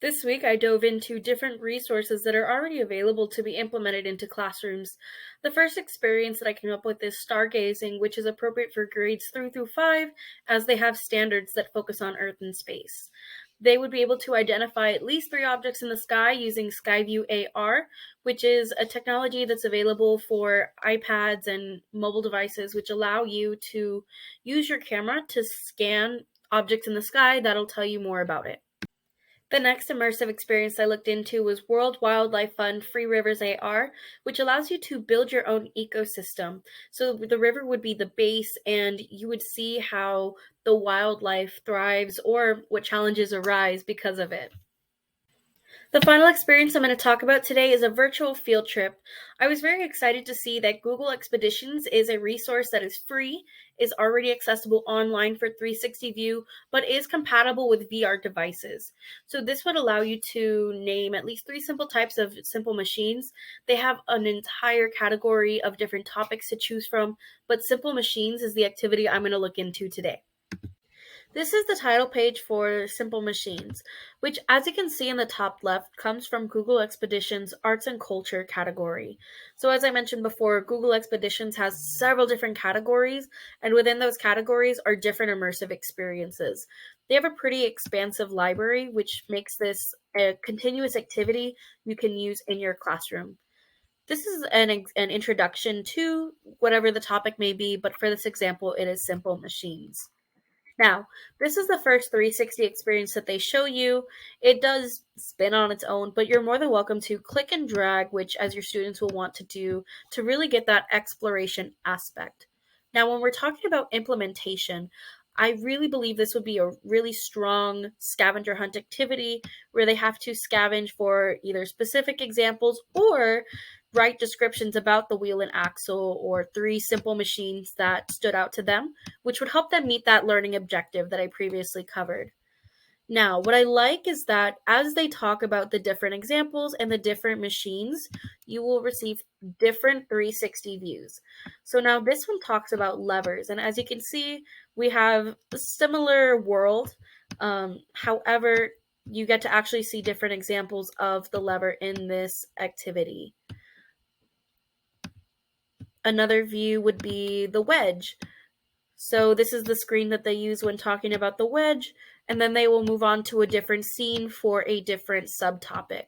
This week, I dove into different resources that are already available to be implemented into classrooms. The first experience that I came up with is stargazing, which is appropriate for grades 3 through 5, as they have standards that focus on Earth and space. They would be able to identify at least 3 objects in the sky using Skyview AR, which is a technology that's available for iPads and mobile devices, which allow you to use your camera to scan objects in the sky that'll tell you more about it. The next immersive experience I looked into was World Wildlife Fund Free Rivers AR, which allows you to build your own ecosystem. So the river would be the base, and you would see how the wildlife thrives or what challenges arise because of it. The final experience I'm going to talk about today is a virtual field trip. I was very excited to see that Google Expeditions is a resource that is free, is already accessible online for 360 view, but is compatible with VR devices. So this would allow you to name at least 3 simple types of simple machines. They have an entire category of different topics to choose from, but simple machines is the activity I'm going to look into today. This is the title page for Simple Machines, which, as you can see in the top left, comes from Google Expeditions Arts and Culture category. So, as I mentioned before, Google Expeditions has several different categories, and within those categories are different immersive experiences. They have a pretty expansive library, which makes this a continuous activity you can use in your classroom. This is an introduction to whatever the topic may be, but for this example, it is simple machines. Now, this is the first 360 experience that they show you. It does spin on its own, but you're more than welcome to click and drag, which as your students will want to do to really get that exploration aspect. Now, when we're talking about implementation, I really believe this would be a really strong scavenger hunt activity where they have to scavenge for either specific examples or write descriptions about the wheel and axle or 3 simple machines that stood out to them, which would help them meet that learning objective that I previously covered. Now, what I like is that as they talk about the different examples and the different machines, you will receive different 360 views. So now this one talks about levers, and as you can see, we have a similar world. However, you get to actually see different examples of the lever in this activity. Another view would be the wedge. So this is the screen that they use when talking about the wedge, and then they will move on to a different scene for a different subtopic.